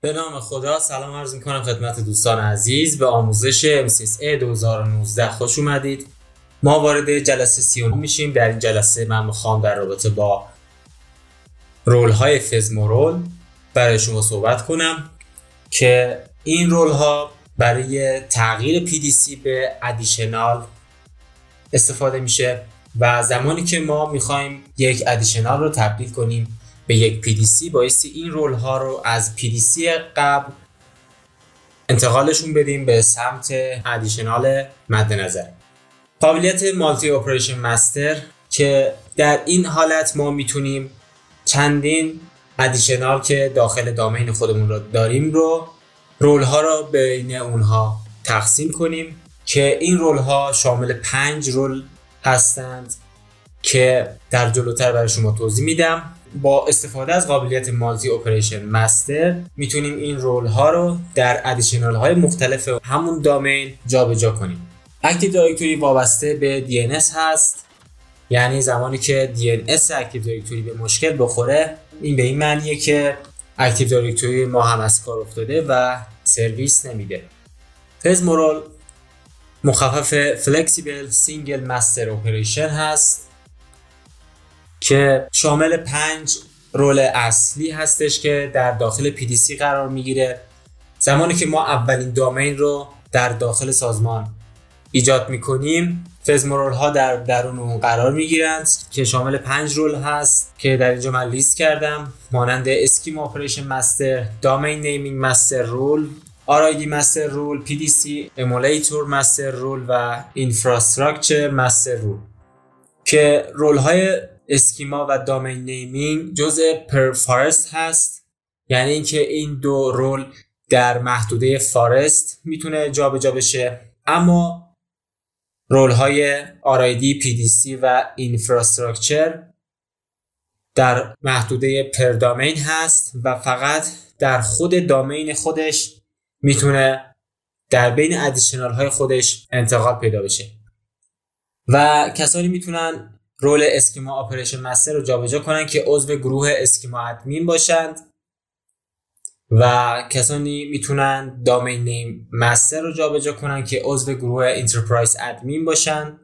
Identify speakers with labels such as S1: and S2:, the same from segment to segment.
S1: به نام خدا سلام عرض میکنم خدمت دوستان عزیز. به آموزش MCSA 2019 خوش اومدید. ما وارد جلسه 39 میشیم. در این جلسه من میخوام در رابطه با رول های فزمورول برای شما صحبت کنم که این رول ها برای تغییر PDC به ادیشنال استفاده میشه و زمانی که ما میخوایم یک ادیشنال رو تبدیل کنیم به یک PDC بایستی این رول ها رو از PDC قبل انتقالشون بدیم به سمت ادیشنال مد نظر. قابلیت مالتی اپریشن مستر که در این حالت ما میتونیم چندین ادیشنال که داخل دامین خودمون رو داریم رو رول ها رو بین اونها تقسیم کنیم که این رول ها شامل 5 رول هستند که در جلوتر برای شما توضیح میدم. با استفاده از قابلیت مالتی اپریشن مستر میتونیم این رول ها رو در ادیشنال های مختلف همون دامین جابجا کنیم. اکتیو دایرکتوری وابسته به DNS هست، یعنی زمانی که DNS اکتیو دایرکتوری به مشکل بخوره این به این معنیه که اکتیو دایرکتوری ما هم از کار افتاده و سرویس نمیده. فزمورول مخفف فلکسیبل سینگل مستر اپریشن هست که شامل 5 رول اصلی هستش که در داخل PDC قرار میگیره. زمانی که ما اولین دامین رو در داخل سازمان ایجاد میکنیم فزمورول ها در درون اون قرار میگیرند که شامل 5 رول هست که در اینجا من لیست کردم، مانند اسکیما اپریشن مستر، دامین نیمینگ مستر رول، RID مستر رول، PDC امولاتور مستر رول و اینفراستراکچر مستر رول که رول های اسکیما و دامین نیمینگ جزء پر فارست هست، یعنی اینکه این دو رول در محدوده فارست میتونه جابجا بشه، اما رول های RID، PDC و اینفراستراکچر در محدوده پر دامین هست و فقط در خود دامین خودش میتونه در بین ادیشنال های خودش انتقال پیدا بشه و کسانی میتونن رول اسکیما اپریشن مستر رو جابجا کنن که عضو گروه اسکیما ادمین باشند و کسانی میتونن دامین نیم مستر رو جابجا کنن که عضو گروه انترپرایز ادمین باشن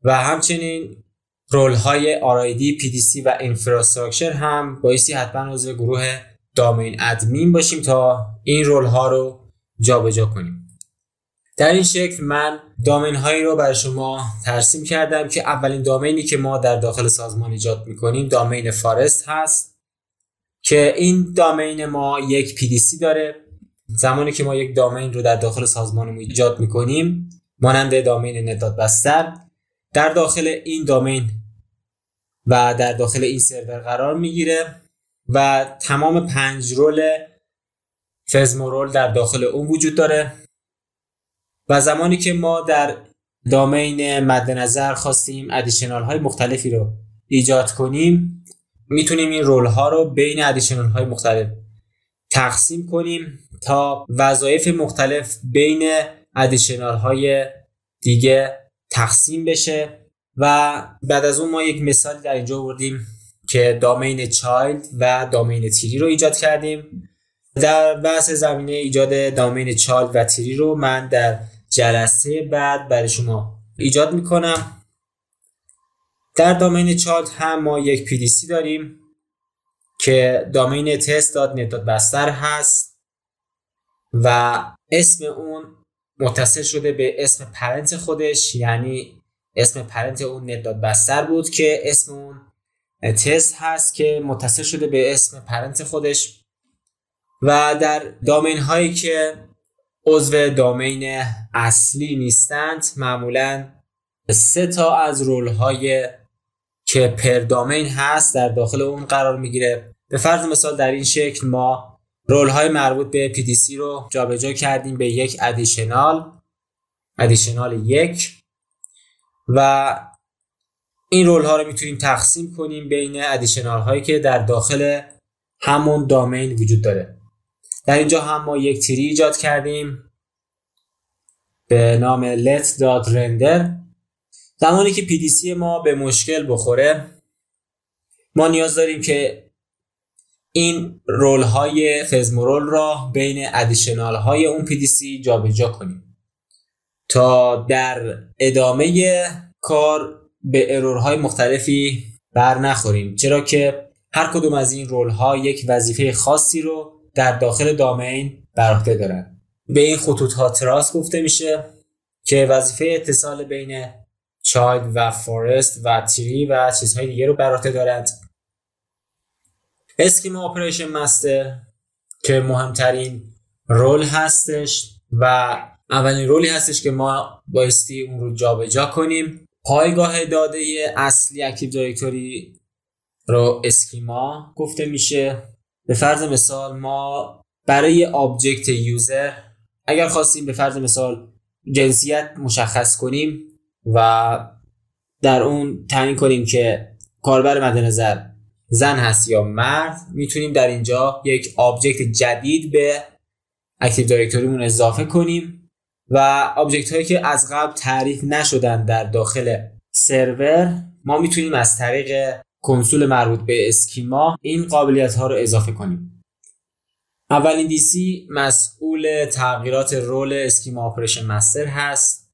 S1: و همچنین رول های RID، PDC و اینفراستراکچر هم بایستی حتما عضو گروه دامین ادمین باشیم تا این رول ها رو جابجا کنیم. در این شکل من دامین هایی رو برای شما ترسیم کردم که اولین دامینی که ما در داخل سازمان ایجاد میکنیم دامین فارست هست که این دامین ما یک PDC داره. زمانی که ما یک دامین رو در داخل سازمانمون ایجاد میکنیم مانند دامین نت.بستر در داخل این دامین و در داخل این سرور قرار میگیره و تمام 5 رول فزمورول در داخل اون وجود داره و زمانی که ما در دامین مد نظر خواستیم ادیشنال های مختلفی رو ایجاد کنیم میتونیم این رول ها رو بین ادیشنال های مختلف تقسیم کنیم تا وظایف مختلف بین ادیشنال های دیگه تقسیم بشه و بعد از اون ما یک مثالی در اینجا آوردیم که دامین چایلد و دامین تری رو ایجاد کردیم. در بحث زمینه ایجاد دامین چایلد و تری رو من در جلسه بعد برای شما ایجاد میکنم. در دامین چایلد هم ما یک PDC داریم که دامین test.net.بستر هست و اسم اون متصل شده به اسم پرنت خودش، یعنی اسم پرنت اون net.بستر بود که اسم اون تست هست که متصل شده به اسم پرنت خودش و در دامین هایی که عضو دامین اصلی نیستند معمولا 3 تا از رول های که پر دامین هست در داخل اون قرار میگیره. به فرض مثال در این شکل ما رول های مربوط به PDC رو جابجا کردیم به یک ادیشنال 1 و این رول ها رو میتونیم تقسیم کنیم بین ادیشنال هایی که در داخل همون دامین وجود داره. در اینجا هم ما یک تری ایجاد کردیم به نام let.render. زمانی که PDC ما به مشکل بخوره ما نیاز داریم که این رول های فزمورول را بین ادیشنال های اون PDC جابجا کنیم تا در ادامه کار به ارورهای مختلفی بر نخوریم، چرا که هر کدوم از این رول ها یک وظیفه خاصی رو در داخل دامین بر عهده دارن. به این خطوط ها تراس گفته میشه که وظیفه اتصال بین چایلد و فورست و تری و چیزهای دیگه رو بر عهده دارند. اسکیما اپریشن مستر که مهمترین رول هستش و اولین رولی هستش که ما بایستی اون رو جابجا کنیم. پایگاه داده اصلی اکتیو دایرکتوری رو اسکیما گفته میشه. به فرض مثال ما برای آبجکت یوزر اگر خواستیم به فرض مثال جنسیت مشخص کنیم و در اون تعیین کنیم که کاربر مد نظر زن هست یا مرد، میتونیم در اینجا یک آبجکت جدید به اکتیو دایرکتوریمون اضافه کنیم و آبجکت هایی که از قبل تعریف نشدن در داخل سرور ما میتونیم از طریق کنسول مربوط به اسکیما این قابلیت ها رو اضافه کنیم. اولین DC مسئول تغییرات رول اسکیما اپریشن مستر هست،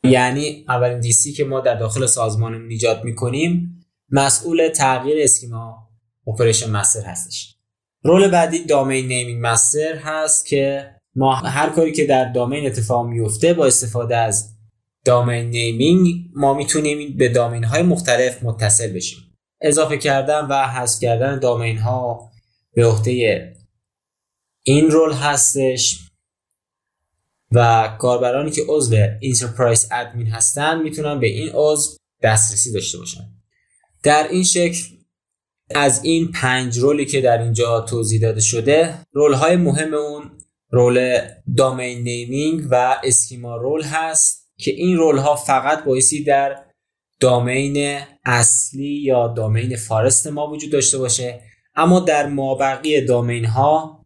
S1: یعنی اولین DC که ما در داخل سازمانمون ایجاد میکنیم مسئول تغییر اسکیما اپریشن مستر هستش. رول بعدی دامین نیمینگ مستر هست که ما هر کاری که در دامین اتفاق میفته با استفاده از دامین نیمینگ ما میتونیم به دامین های مختلف متصل بشیم. اضافه کردن و حذف کردن دامین ها به عهده این رول هستش و کاربرانی که عضو انترپرایز ادمین هستن میتونن به این عضو دسترسی داشته باشن. در این شکل از این 5 رولی که در اینجا توضیح داده شده، رول های مهم اون رول دامین نیمینگ و اسکیما رول هست که این رول ها فقط بایستی در دامین اصلی یا دامین فارست ما وجود داشته باشه، اما در مابقی دامین ها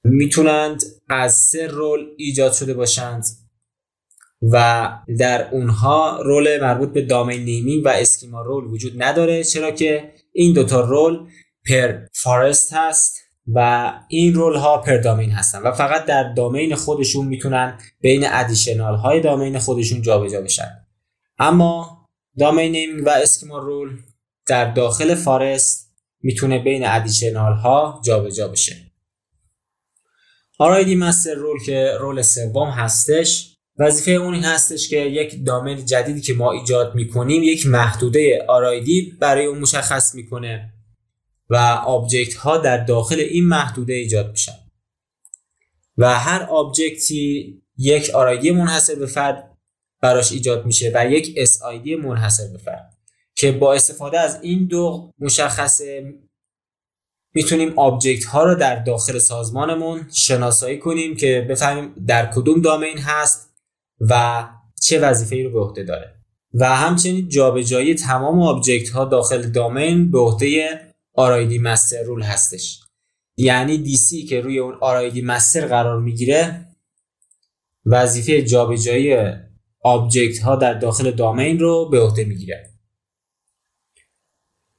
S1: میتونند از 3 رول ایجاد شده باشند و در اونها رول مربوط به دامین نیمینگ و اسکیما رول وجود نداره، چرا که این دوتا رول پر فارست هست و این رول ها پر دامین هستن و فقط در دامین خودشون میتونن بین ادیشنال های دامین خودشون جابجا بشن. اما دامین نیمینگ و اسکیما رول در داخل فارست میتونه بین ادیشنال ها جابجا بشه. RID مستر رول که رول سوم هستش، وظیفه اون این هستش که یک دامین جدیدی که ما ایجاد میکنیم یک محدوده RID برای اون مشخص میکنه و آبجکت ها در داخل این محدوده ایجاد میشن و هر آبجکتی یک RID منحصر به فرد براش ایجاد میشه و یک SID منحصر به فرد که با استفاده از این دو مشخصه میتونیم آبجکت ها رو در داخل سازمانمون شناسایی کنیم که بفهمیم در کدوم دامین هست و چه وظیفه‌ای رو به عهده داره و همچنین جابجایی تمام آبجکت ها داخل دامین به عهده RID مستر رول هستش. یعنی DC که روی اون RID مستر قرار میگیره وظیفه جابجایی آبجکت ها در داخل دامین رو به عهده میگیره.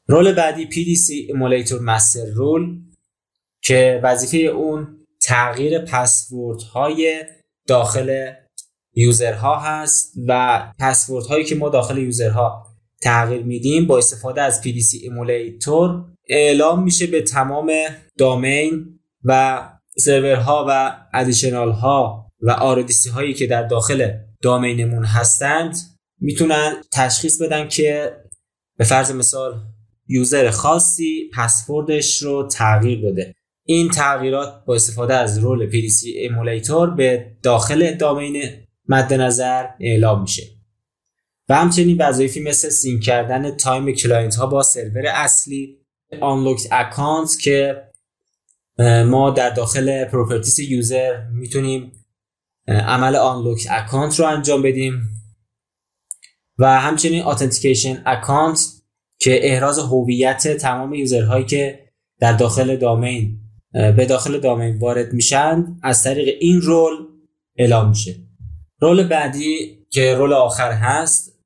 S1: رول بعدی PDC Emulator Master رول که وظیفه اون تغییر پسورد های داخل یوزرها هست و پسورد هایی که ما داخل یوزرها تغییر میدیم با استفاده از PDC Emulator اعلام میشه به تمام دامین و سرورها و ادیشنال ها و RDC هایی که در داخل دامینمون هستند. میتونن تشخیص بدن که به فرض مثال یوزر خاصی پسوردش رو تغییر داده. این تغییرات با استفاده از رول PDC Emulator به داخل دامین مد نظر اعلام میشه و همچنین وظایفی مثل سینک کردن تایم کلاینت ها با سرور اصلی، Unlocked Account که ما در داخل پروپرتیز یوزر میتونیم عمل Unlocked Account رو انجام بدیم و همچنین Authentication Account که احراز هویت تمام یوزرهایی که در داخل دامین به داخل دامین وارد میشن از طریق این رول اعلام میشه. رول بعدی که رول آخر هست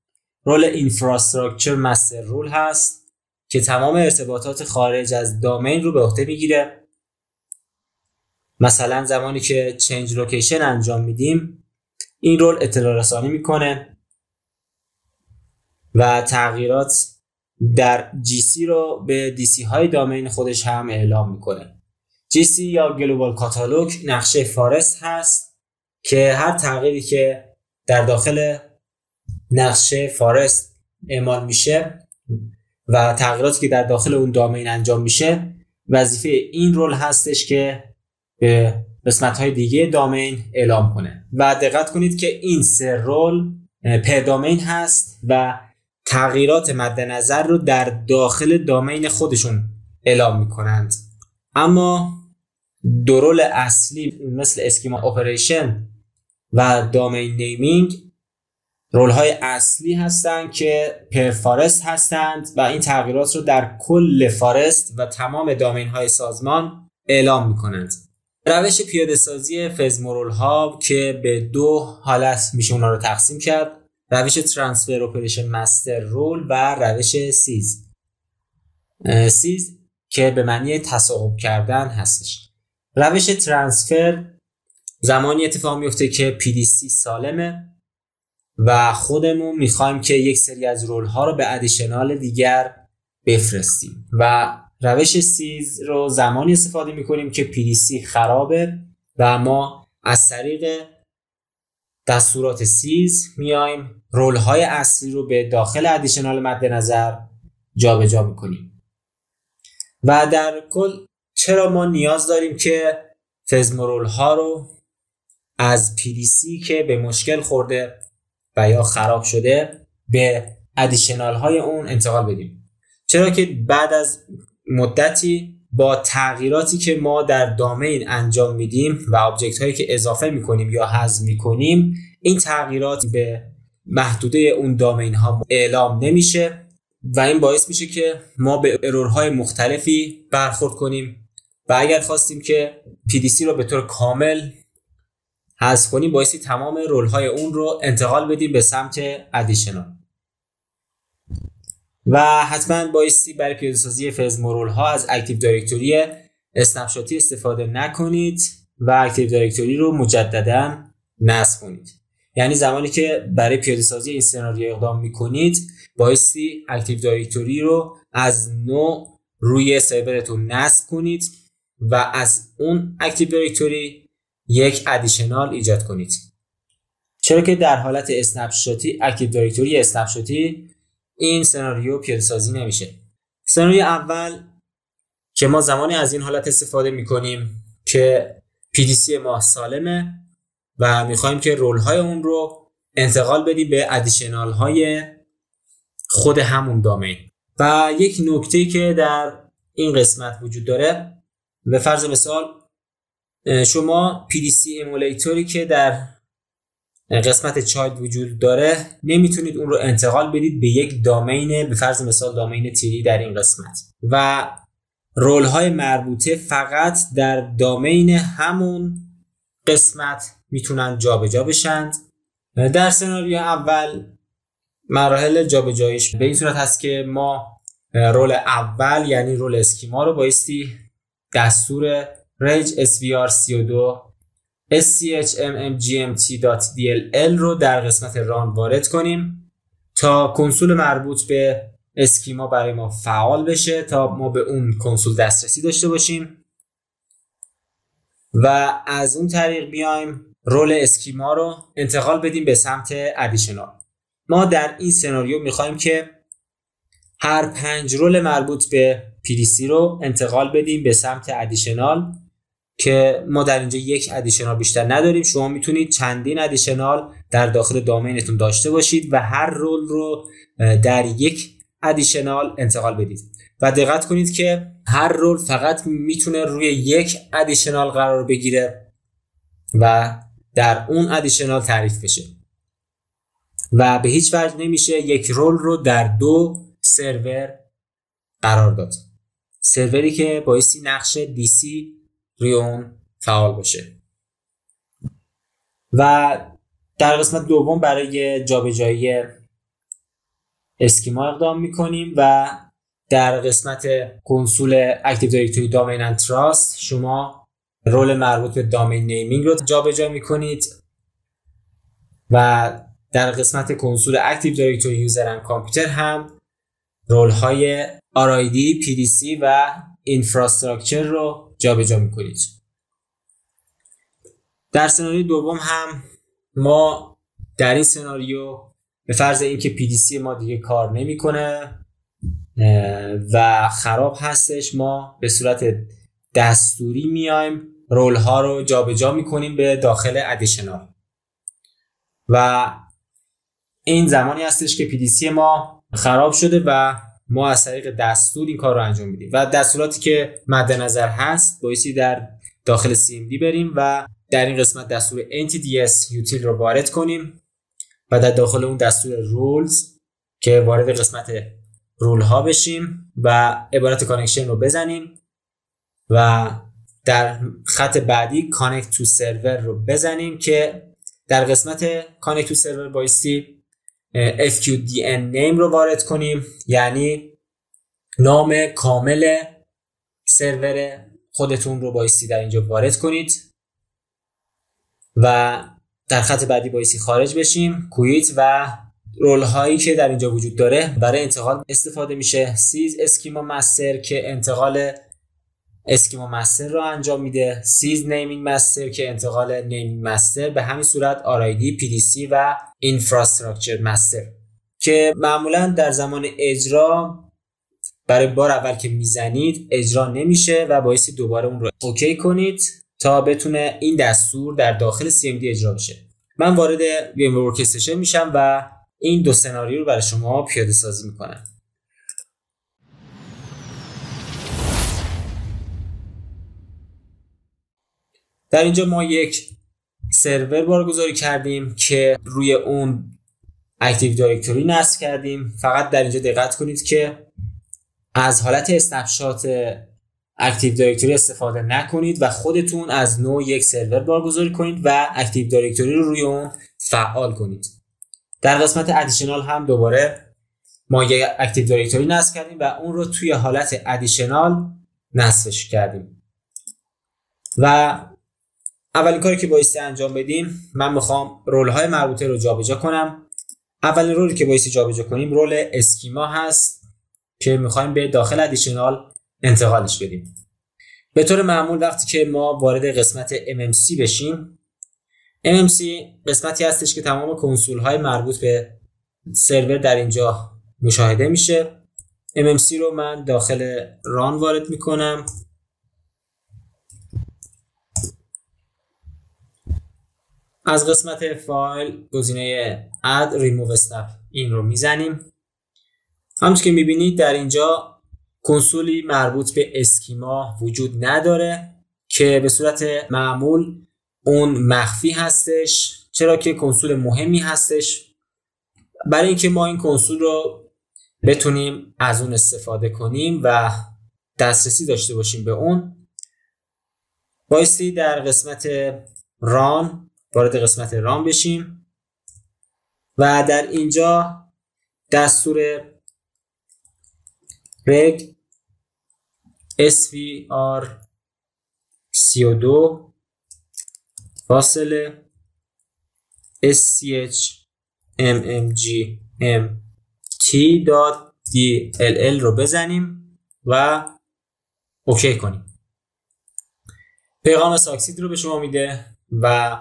S1: رول اینفراستراکچر مستر رول هست که تمام ارتباطات خارج از دامین رو به عهده میگیره. مثلا زمانی که چنج لوکیشن انجام میدیم این رول اطلاع رسانی میکنه و تغییرات در GC رو به DC های دامین خودش هم اعلام میکنه. GC یا گلوبال کاتالوگ نقشه فارست هست که هر تغییری که در داخل نقشه فارست اعمال میشه و تغییراتی که در داخل اون دامین انجام میشه وظیفه این رول هستش که به قسمت‌های دیگه دامین اعلام کنه. و دقت کنید که این 3 رول پر دامین هست و تغییرات مد نظر رو در داخل دامین خودشون اعلام میکنند. اما 2 رول اصلی مثل اسکیما اپریشن و دامین نیمینگ رول های اصلی هستند که پر فارست هستند و این تغییرات رو در کل فارست و تمام دامین های سازمان اعلام میکنند. روش پیاده سازی فزمورول ها که به 2 حالت میشه اونها رو تقسیم کرد: روش ترانسفر اپریشن مستر رول و روش سیز. سیز که به معنی تصاحب کردن هستش. روش ترانسفر زمانی اتفاق میفته که PDC سالمه و خودمون میخوایم که یک سری از رول ها رو به ادیشنال دیگر بفرستیم و روش سیز رو زمانی استفاده میکنیم که PDC خرابه و ما از طریق دستورات سیز میایم رول های اصلی رو به داخل ادیشنال مد نظر جابجا میکنیم. و در کل چرا ما نیاز داریم که فزمورول ها رو از PDC که به مشکل خورده و یا خراب شده به ادیشنال های اون انتقال بدیم؟ چرا که بعد از مدتی با تغییراتی که ما در دامین انجام میدیم و آبجکت هایی که اضافه میکنیم یا حذف میکنیم این تغییرات به محدوده اون دامین ها اعلام نمیشه و این باعث میشه که ما به ارورهای مختلفی برخورد کنیم و اگر خواستیم که PDC رو به طور کامل حذف کنیم بایستی تمام رول های اون رو انتقال بدیم به سمت ادیشنال و حتما بایستی برای پیاده سازی فزمورول ها از اکتیو دایرکتوری اسنپشاتی استفاده نکنید و اکتیو دایرکتوری رو مجددا نصب کنید. یعنی زمانی که برای پیاده سازی این سناریو اقدام میکنید بایستی اکتیو دایرکتوری رو از نو روی سرورتون نصب کنید و از اون اکتیو دایرکتوری یک ادیشنال ایجاد کنید. چرا که در حالت اسنپشاتی اکتیو دایرکتوری اسنپشاتی این سناریو پیاده سازی نمیشه. سناریو اول که ما زمانی از این حالت استفاده میکنیم که PDC ما سالمه و میخوایم که رول های اون رو انتقال بدیم به ادیشنال های خود همون دامین. و یک نکته که در این قسمت وجود داره، به فرض مثال شما PDC ایمولیتوری که در قسمت چایلد وجود داره نمیتونید اون رو انتقال بدید به یک دامین، به فرض مثال دامین تیری در این قسمت و رول های مربوطه فقط در دامین همون قسمت میتونن جابجا بشند. در سناریو اول مراحل جابجاییش به این صورت هست که ما رول اول یعنی رول اسکیما رو بایستی دستور reg svr32 schmmgmt.dll رو در قسمت ران وارد کنیم تا کنسول مربوط به اسکیما برای ما فعال بشه تا ما به اون کنسول دسترسی داشته باشیم و از اون طریق بیایم رول اسکیما رو انتقال بدیم به سمت ادیشنال. ما در این سناریو میخوایم که هر 5 رول مربوط به PDC رو انتقال بدیم به سمت ادیشنال که ما در اینجا یک ادیشنال بیشتر نداریم. شما میتونید چندین ادیشنال در داخل دامینتون داشته باشید و هر رول رو در یک ادیشنال انتقال بدید و دقت کنید که هر رول فقط میتونه روی یک ادیشنال قرار بگیره و در اون ادیشنال تعریف بشه و به هیچ وجه نمیشه یک رول رو در 2 سرور قرار داد. سروری که بایستی نقش DC روی اون فعال باشه. و در قسمت دوم برای جابجایی اسکیما اقدام میکنیم و در قسمت کنسول اکتیو دایرکتوری دامین اند تراست شما رول مربوط به دامین نیمینگ رو جابجا میکنید و در قسمت کنسول اکتیو دایرکتوری یوزر اند کامپیوتر هم رول های RID، PDC و اینفراستراکچر رو جابجا میکنید. در سناریو دوم هم ما در این سناریو به فرض اینکه PDC ما دیگه کار نمیکنه و خراب هستش، ما به صورت دستوری میایم رول ها رو جابجا میکنیم به داخل ادیشنال و این زمانی هستش که PDC ما خراب شده و ما از طریق دستور این کار رو انجام میدیم و دستوراتی که مد نظر هست بایستی در داخل CMD بریم و در این قسمت دستور NTDS util رو وارد کنیم و در داخل اون دستور rules که وارد قسمت رول ها بشیم و عبارت کانکشن رو بزنیم و در خط بعدی connect to server رو بزنیم که در قسمت connect to server بایستی FQDN name رو وارد کنیم، یعنی نام کامل سرور خودتون رو بایستی در اینجا وارد کنید و در خط بعدی بایستی خارج بشیم کویت و رول هایی که در اینجا وجود داره برای انتقال استفاده میشه. سیز اسکیما مستر که انتقال اسکیما مستر رو انجام میده، سیز نیمینگ مستر که انتقال نیمینگ مستر، به همین صورت RID، PDC و اینفراستراکچر مستر که معمولا در زمان اجرا برای بار اول که میزنید اجرا نمیشه و بایستی دوباره اون رو اوکی کنید تا بتونه این دستور در داخل CMD اجرا بشه. من وارد VMware ورکستیشن میشم و این دو سناریو رو برای شما پیاده سازی میکنم. در اینجا ما یک سرور بارگذاری کردیم که روی اون اکتیو دایرکتوری نصب کردیم. فقط در اینجا دقت کنید که از حالت اسنپشات اکتیو دایرکتوری استفاده نکنید و خودتون از نوع یک سرور بارگذاری کنید و اکتیو دایرکتوری رو روی اون فعال کنید. در قسمت ادیشنال هم دوباره ما یک اکتیو دایرکتوری نصب کردیم و اون رو توی حالت ادیشنال نصبش کردیم و اولین کاری که بایستی انجام بدیم، من میخوام رول های مربوطه رو جابجا کنم. اولین رولی که بایستی جابجا کنیم رول اسکیما هست که میخوایم به داخل ادیشنال انتقالش بدیم. به طور معمول وقتی که ما وارد قسمت MMC بشیم، MMC قسمتی هستش که تمام کنسول های مربوط به سرور در اینجا مشاهده میشه. MMC رو من داخل ران وارد میکنم. از قسمت فایل گزینه add remove snap این رو میزنیم. همونطور که میبینید در اینجا کنسولی مربوط به اسکیما وجود نداره که به صورت معمول اون مخفی هستش، چرا که کنسول مهمی هستش. برای اینکه ما این کنسول رو بتونیم از اون استفاده کنیم و دسترسی داشته باشیم به اون، بایستی در قسمت ران وارد قسمت ران بشیم و در اینجا دستور reg svr 32 فاصله sch mmgmt.dll رو بزنیم و اوکی کنیم. پیغام ساکسید رو به شما میده و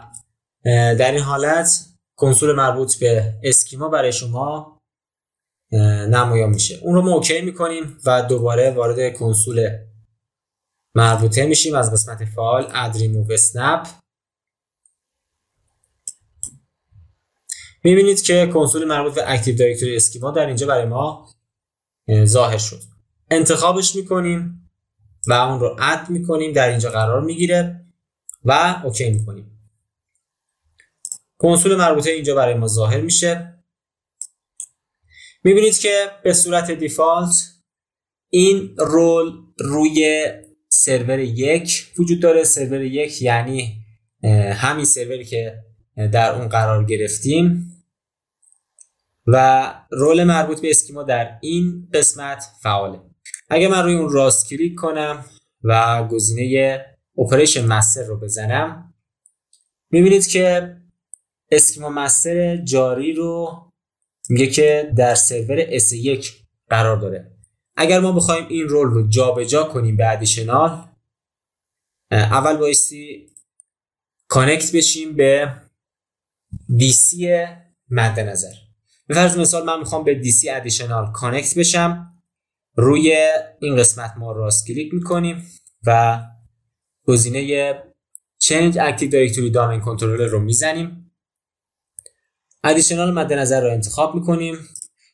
S1: در این حالت کنسول مربوط به اسکیما برای شما نمایان میشه. اون رو ما اوکی میکنیم و دوباره وارد کنسول مربوطه میشیم. از قسمت فایل add remove snap میبینید که کنسول مربوط به اکتیو دایرکتوری اسکیما در اینجا برای ما ظاهر شد. انتخابش میکنیم و اون رو اد میکنیم، در اینجا قرار میگیره و اوکی میکنیم. کنسول مربوطه اینجا برای ما ظاهر میشه. میبینید که به صورت دیفالت این رول روی سرور 1 وجود داره. سرور 1 یعنی همین سروری که در اون قرار گرفتیم و رول مربوط به اسکیما در این قسمت فعاله. اگه من روی اون راست کلیک کنم و گزینه اپریشن مستر رو بزنم، میبینید که اسکیما مستر جاری رو میگه که در سرور S1 قرار داره. اگر ما بخوایم این رول رو جابجا کنیم به ادیشنال، اول بایستی کانکت بشیم به DC مد نظر. به فرض مثال من میخوام به DC ادیشنال کانکت بشم. روی این قسمت ما راست کلیک میکنیم و گزینه Change Active Directory Domain Controller رو میزنیم. ادیشنال مد نظر رو انتخاب میکنیم.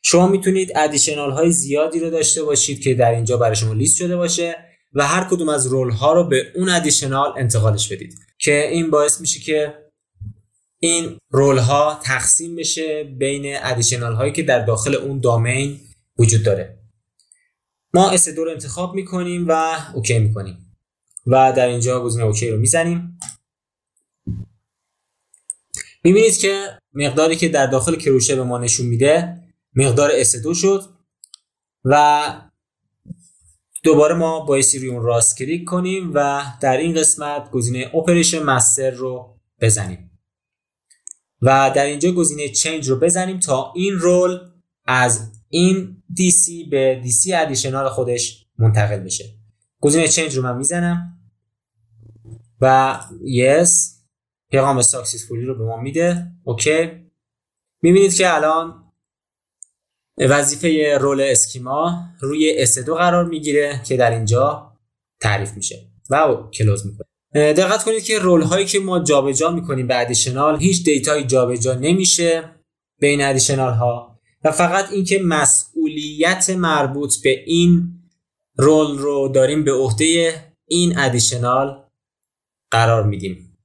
S1: شما میتونید ادیشنال های زیادی رو داشته باشید که در اینجا برای شما لیست شده باشه و هر کدوم از رول ها رو به اون ادیشنال انتقالش بدید که این باعث میشه که این رول ها تقسیم بشه بین ادیشنال هایی که در داخل اون دامین وجود داره. ما S2 رو انتخاب میکنیم و اوکی میکنیم و در اینجا گزینه اوکی رو میزنیم. میبینید که مقداری که در داخل کروشه به ما نشون میده مقدار S2 شد و دوباره ما بایستی روی اون راست کلیک کنیم و در این قسمت گزینه اپریشن مستر رو بزنیم و در اینجا گزینه چنج رو بزنیم تا این رول از این DC به DC ادیشنال خودش منتقل بشه. گزینه چنج رو من میزنم و yes، پیغام ساکسسفولی رو به ما میده. اوکی. میبینید که الان وظیفه رول اسکیما روی S2 قرار میگیره که در اینجا تعریف میشه و کلوز میکنه. دقت کنید که رول هایی که ما جابجا میکنیم به ادیشنال هیچ دیتایی جابجا نمیشه بین ادیشنال ها و فقط اینکه مسئولیت مربوط به این رول رو داریم به عهده این ادیشنال قرار میدیم.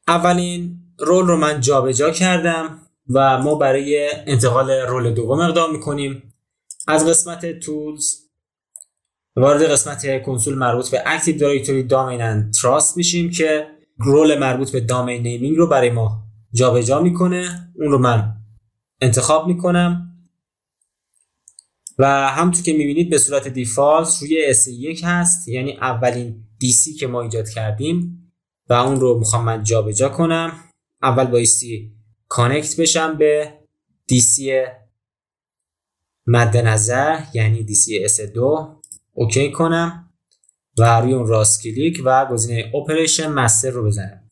S1: اولین رول رو من جابجا کردم و ما برای انتقال رول دوم اقدام میکنیم. از قسمت تولز وارد قسمت کنسول مربوط به Active Directory Domain and Trust میشیم که رول مربوط به دامین نیمینگ رو برای ما جابجا میکنه. اون رو من انتخاب میکنم و همونطور که میبینید به صورت دیفالت روی S1 هست، یعنی اولین DC که ما ایجاد کردیم و اون رو میخوام من جابجا کنم. اول بایستی کانکت بشم به DC مد نظر یعنی DC S2، اوکی کنم و روی اون راست کلیک و گزینه اپریشن مستر رو بزنم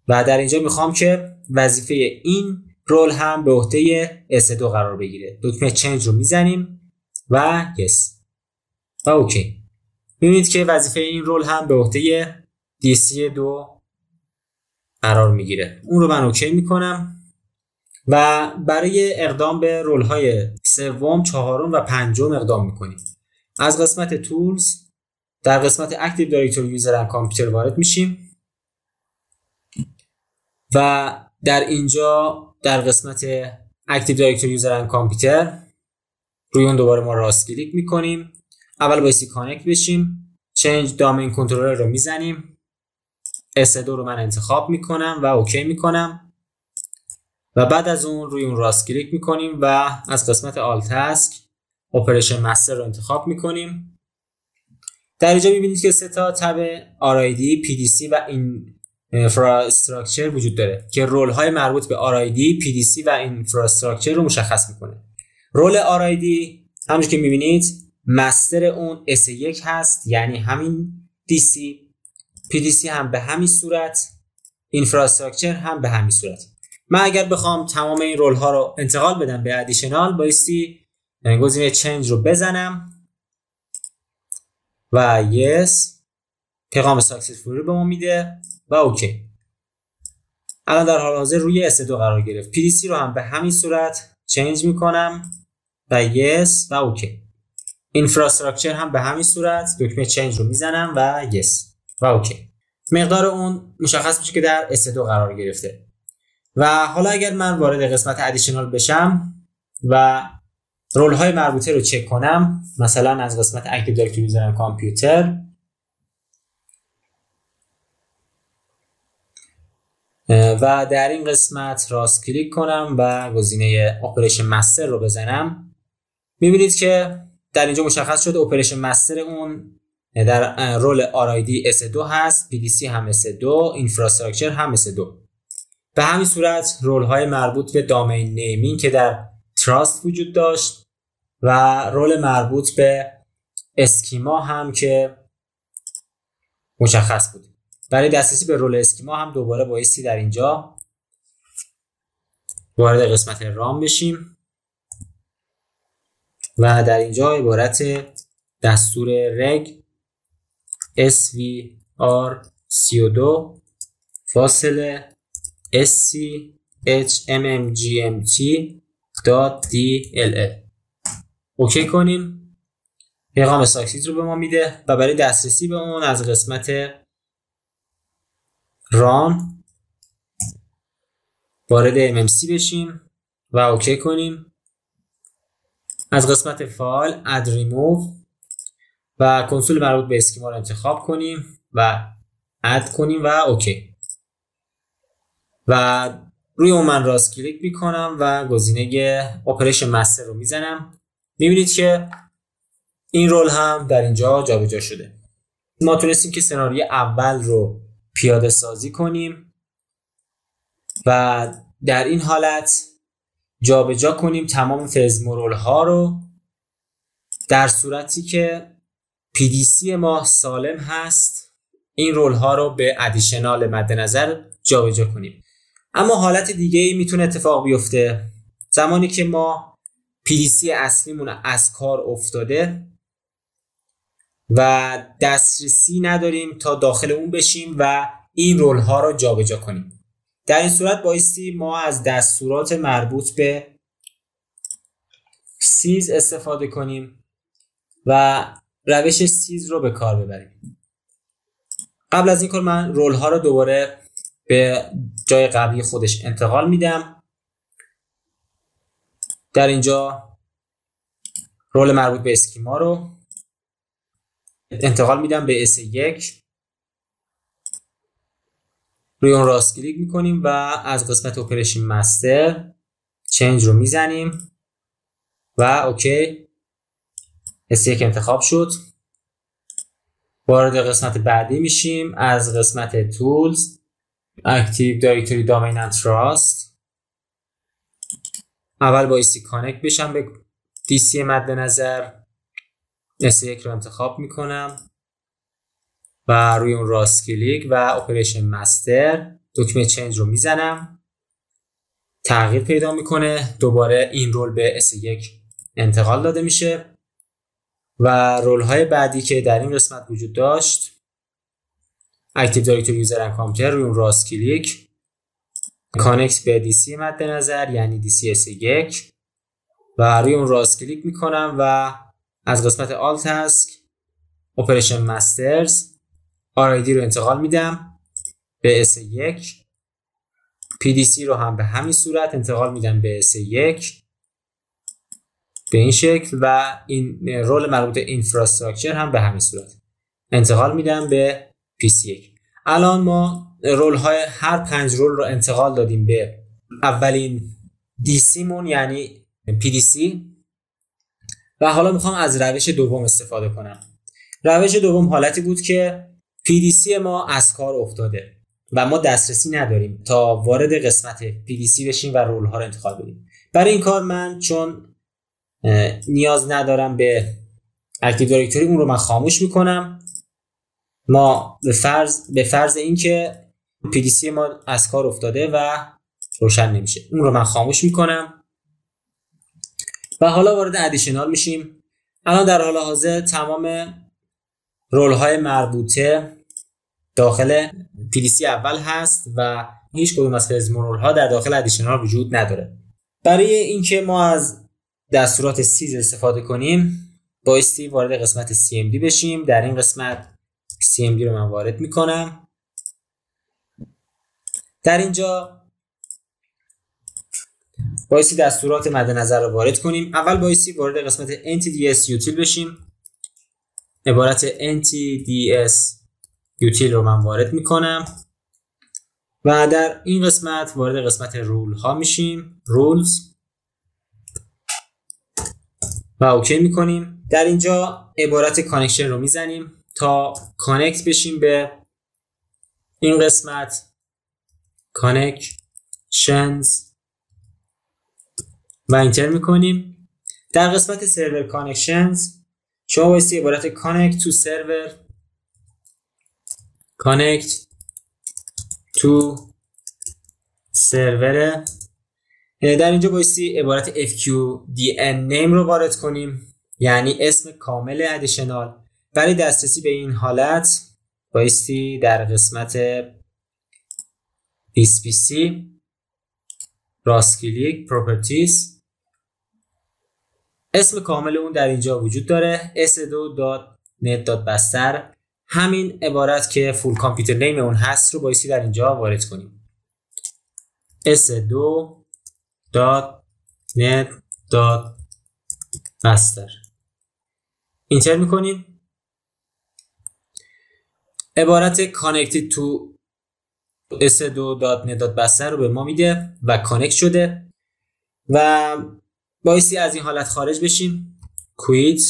S1: و در اینجا میخوام که وظیفه این رول هم به عهده S2 قرار بگیره. دکمه چنج رو میزنیم و yes و اوکی. ببینید که وظیفه این رول هم به عهده DC2 قرار میگیره. اون رو من اوکی میکنم و برای اقدام به رول های سوم، چهارم و پنجم اقدام میکنیم. از قسمت تولز در قسمت Active Directory User and Computer وارد میشیم و در اینجا در قسمت Active Directory User and Computer روی اون دوباره ما راست کلیک میکنیم. اول بایستی کانکت بشیم. Change Domain Controller رو میزنیم. S2 رو من انتخاب میکنم و اوکی میکنم و بعد از اون روی اون راست کلیک میکنیم و از قسمت Alt Task اپریشن مستر رو انتخاب میکنیم. در اینجا میبینید که 3 تا تب RID، PDC و Infrastructure وجود داره که رول های مربوط به RID، PDC و Infrastructure رو مشخص میکنه. رول RID همونجور که میبینید مستر اون S1 هست، یعنی همین DC. PDC هم به همین صورت، Infrastructure هم به همین صورت. من اگر بخوام تمام این رول ها رو انتقال بدم به ادیشنال بایستی گزینه چنج رو بزنم و yes، پیغام ساکسسفولی به ما میده و اوکی. الان در حال حاضر روی S2 قرار گرفت. PDC رو هم به همین صورت چنج میکنم و yes و اوکی. Infrastructure هم به همین صورت دکمه چنج رو میزنم و yes و اوکی. مقدار اون مشخص میشه که در S2 قرار گرفته. و حالا اگر من وارد قسمت ادیشنال بشم و رول های مربوطه رو چک کنم، مثلا از قسمت Active Directory User and Computer و در این قسمت راست کلیک کنم و گزینه اپریشن مستر رو بزنم، میبینید که در اینجا مشخص شده اپریشن مستر اون در رول RID S2 هست، PDC هم S2، اینفراستراکچر هم S2. به همین صورت رول های مربوط به دامین نیمینگ که در تراست وجود داشت و رول مربوط به اسکیما هم که مشخص بود. برای دسترسی به رول اسکیما هم دوباره بایستی در اینجا وارد قسمت رام بشیم و در اینجا عبارت دستور رگ svr32 فاصله schmmgmt.dll اوکی کنیم. پیغام ساکسیز رو به ما میده و برای دسترسی به اون از قسمت ران وارد mmc بشیم و اوکی کنیم. از قسمت فایل add remove و کنسول مربوط به اسکیما رو انتخاب کنیم و اد کنیم و اوکی. و روی اون من راست کلیک میکنم و گزینه اپریشن مستر رو میزنم. میبینید که این رول هم در اینجا جابجا شده. ما تونستیم که سناریوی اول رو پیاده سازی کنیم و در این حالت جابجا کنیم تمام فزمو رول ها رو در صورتی که PDC ما سالم هست. این رول ها رو به ادیشنال مد نظر جابجا کنیم. اما حالت دیگه ای میتونه اتفاق بیفته زمانی که ما PDC اصلیمون از کار افتاده و دسترسی نداریم تا داخل اون بشیم و این رول ها رو جابجا کنیم. در این صورت بایستی ما از دستورات مربوط به سیز استفاده کنیم و روش سیز رو به کار ببریم. قبل از این کار من رول ها رو دوباره به جای قبلی خودش انتقال میدم. در اینجا رول مربوط به اسکیما رو انتقال میدم به S1. روی اون راست کلیک میکنیم و از قسمت اپریشن مستر چنج رو میزنیم و اوکی. S1 انتخاب شد. وارد قسمت بعدی میشیم. از قسمت تولز اکتیو دایرکتوری دامین اند تراست اول بایستی کانکت بشم به DC مد نظر. S1 رو انتخاب میکنم و روی اون راست کلیک و اپریشن مستر دکمه چنج رو میزنم. تغییر پیدا میکنه. دوباره این رول به S1 انتقال داده میشه و رول های بعدی که در این قسمت وجود داشت اکتیو دایرکتوری یوزر اند کامپیوتر، روی اون راست کلیک کانکت به DC مد نظر یعنی DC S1 و روی اون راست کلیک میکنم و از قسمت آل تاسک اپریشن مسترز RID رو انتقال میدم به S1. PDC رو هم به همین صورت انتقال میدم به S1 به این شکل و این رول مربوط به اینفراستراکچر هم به همین صورت انتقال میدم به PC1. الان ما رول های هر 5 رول رو انتقال دادیم به اولین DC مون یعنی PDC و حالا میخوام از روش دوم استفاده کنم. روش دوم حالتی بود که PDC ما از کار افتاده و ما دسترسی نداریم تا وارد قسمت PDC بشیم و رول ها رو انتقال بدیم. برای این کار من چون نیاز ندارم به اکتیو دایرکتوری اون رو من خاموش میکنم. ما به فرض اینکه PDC ما از کار افتاده و روشن نمیشه اون رو من خاموش میکنم و حالا وارد ادیشنال میشیم. الان در حال حاضر تمام رول های مربوطه داخل PDC اول هست و هیچ کدوم از فزمو رول ها در داخل ادیشنال وجود نداره. برای اینکه ما از دستورات سیز استفاده کنیم بایستی وارد قسمت CMD بشیم. در این قسمت CMD رو من وارد میکنم. در اینجا بایستی دستورات مد نظر رو وارد کنیم. اول بایستی وارد قسمت NTDS Util بشیم. عبارت NTDS Util رو من وارد میکنم و در این قسمت وارد قسمت رول ها میشیم. رولز و اوکی میکنیم. در اینجا عبارت کانکشن رو میزنیم تا کانکت بشیم به این قسمت connections و اینتر میکنیم. در قسمت سرور کانکشنز شما بایستی عبارت connect to server connect to server در اینجا بایستی عبارت fqdn name رو وارد کنیم، یعنی اسم کامل ادیشنال. برای دسترسی به این حالت بایستی در قسمت DSPC راست کلیک properties اسم کامل اون در اینجا وجود داره s2.net.bastr. همین عبارت که فول کامپیوتر نیم اون هست رو بایستی در اینجا وارد کنیم s2.net.bastr اینتر میکنیم. عبارت connected to s2.net.bastr رو به ما میده و کانکت شده و بایستی از این حالت خارج بشیم. quit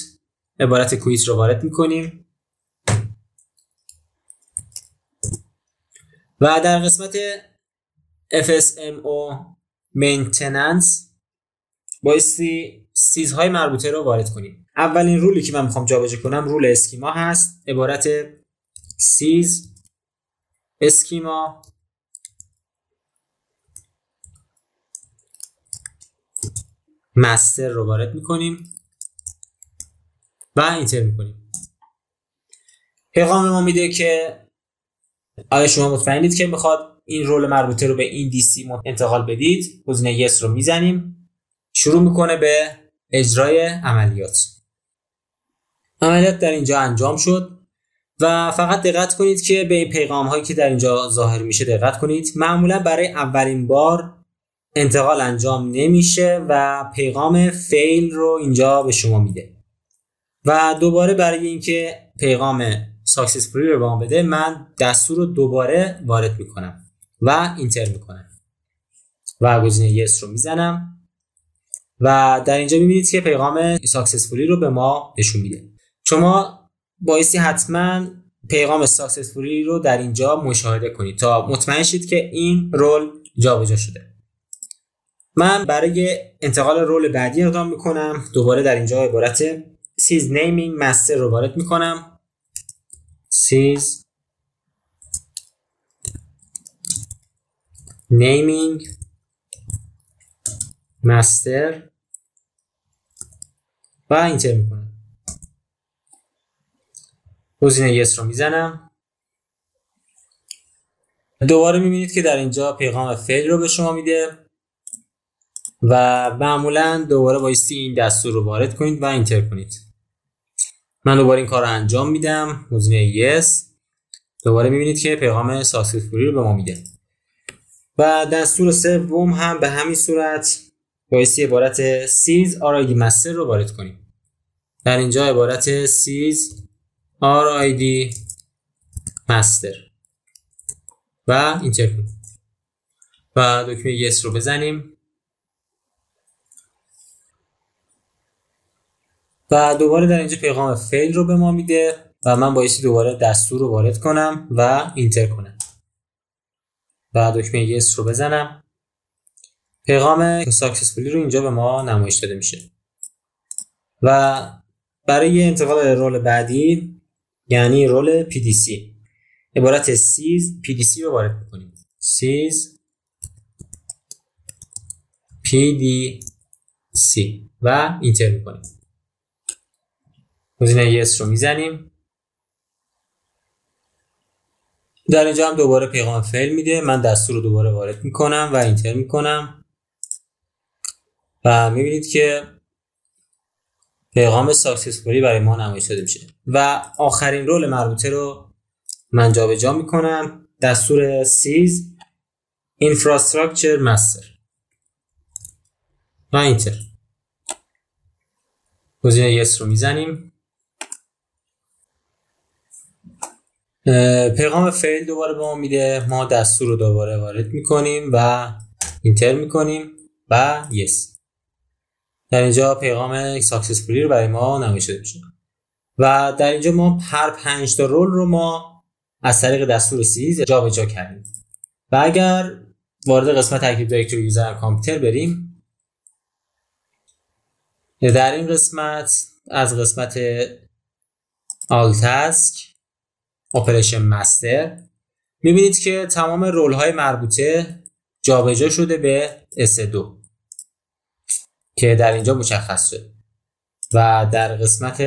S1: عبارت quit رو وارد میکنیم و در قسمت FSMO maintenance بایستی چیزهای مربوطه رو وارد کنیم. اولین رولی که من میخوام جابجا کنم رول اسکیما هست. عبارت سیز اسکیما مستر رو وارد میکنیم و اینتر میکنیم. پیغام ما میده که آیا شما مطمئنید که میخواد این رول مربوطه رو به این DC انتقال بدید. گزینه یس رو میزنیم. شروع میکنه به اجرای عملیات. عملیات در اینجا انجام شد و فقط دقت کنید که به این پیغام هایی که در اینجا ظاهر میشه دقت کنید. معمولا برای اولین بار انتقال انجام نمیشه و پیغام فیل رو اینجا به شما میده و دوباره برای اینکه پیغام ساکسسفولی رو به ما بده من دستور رو دوباره وارد میکنم و اینتر میکنم و گزینه یس رو میزنم و در اینجا میبینید که پیغام ساکسسفولی رو به ما نشون میده. شما بایستی حتما پیغام ساکسسفولی رو در اینجا مشاهده کنید تا مطمئن شید که این رول جابجا شده. من برای انتقال رول بعدی اقدام میکنم. دوباره در اینجا عبارت سیز نیمینگ مستر رو وارد میکنم. سیز نیمینگ مستر و اینتر میکنم. گزینه یس رو میزنم. دوباره میبینید که در اینجا پیغام فیل رو به شما میده و معمولا دوباره بایستی این دستور رو وارد کنید و اینتر کنید. من دوباره این کار رو انجام میدم. گزینه یس. دوباره میبینید که پیغام ساکسسفولی رو به ما میده و دستور سوم هم به همین صورت بایستی عبارت سیز RID مستر رو وارد کنیم. در اینجا عبارت سیز RID مستر و اینتر کنیم و دکمه یس رو بزنیم و دوباره در اینجا پیغام فیل رو به ما میده و من بایستی دوباره دستور رو وارد کنم و اینتر کنم و دکمه یس رو بزنم. پیغام ساکسسفولی رو اینجا به ما نمایش داده میشه و برای انتقال رول بعدی یعنی رول PDC عبارت سیز PDC رو وارد میکنیم. سیز PDC و اینتر میکنیم. گزینه یس رو میزنیم. در اینجا هم دوباره پیغام فیل میده. من دستور رو دوباره وارد میکنم و اینتر میکنم و میبینید که پیغام ساکسسفولی برای ما نمایش داده میشه و آخرین رول مربوطه رو من جابجا میکنم. دستور سیز اینفراستراکچر مستر و اینتر. گزینه یس رو میزنیم. پیغام فیل دوباره به ما میده. ما دستور رو دوباره وارد میکنیم و اینتر میکنیم و یس. در اینجا پیغام ساکسسفولی رو برای ما نمایش داده میشه و در اینجا ما هر 5 تا رول رو ما از طریق دستور سیز جابجا کردیم. و اگر وارد قسمت اکتیو دایرکتوری یوزر کامپیوتر بریم، در این قسمت از قسمت آل تاسک اپریشن مستر میبینید که تمام رول های مربوطه جابجا شده به S2 که در اینجا مشخص شد و در قسمت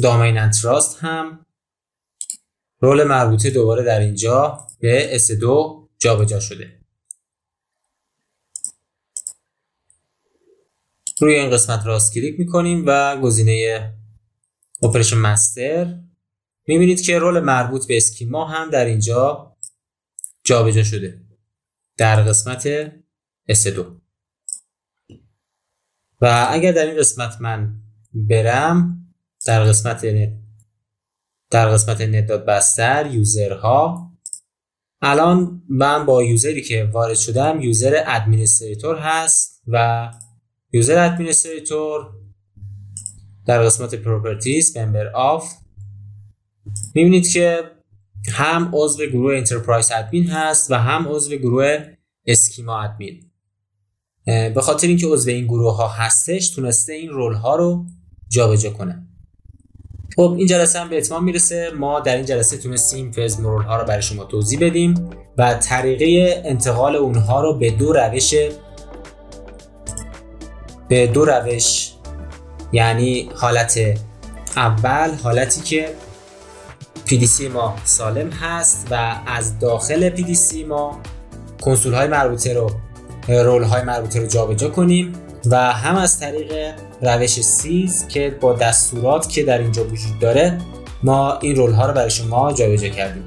S1: دامین اند تراست هم رول مربوطه دوباره در اینجا به S2 جابجا شده. روی این قسمت راست کلیک میکنیم و گزینه اپریشن مستر میبینید که رول مربوط به اسکیما هم در اینجا جابجا شده در قسمت S2. و اگر در این قسمت من برم در قسمت نت دات بستر یوزرها، الان من با یوزری که وارد شدم یوزر ادمینستریتور هست و یوزر ادمینستریتور در قسمت پراپرتیز ممبر آف میبینید که هم عضو گروه انترپرایز ادمین هست و هم عضو گروه اسکیما ادمین. به خاطر اینکه عضو این گروه ها هستش تونسته این رول ها رو جابجا کنه. خب این جلسه هم به اتمام میرسه. ما در این جلسه تونستیم فزم رول ها رو برای شما توضیح بدیم و طریقه انتقال اونها رو به دو روش یعنی حالت اول حالتی که PDC ما سالم هست و از داخل PDC ما کنسول های مربوطه رو رول های مربوطه رو جابجا کنیم و هم از طریق روش سیز که با دستورات که در اینجا وجود داره ما این رول ها رو برای شما جابجا کردیم.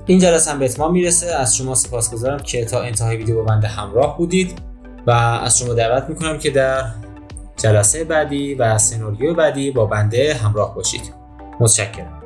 S1: این جلسه هم به اتمام میرسه. از شما سپاسگزارم که تا انتهای ویدیو با بنده همراه بودید و از شما دعوت میکنم که در جلسه بعدی و سناریوی بعدی با بنده همراه باشید. متشکرم.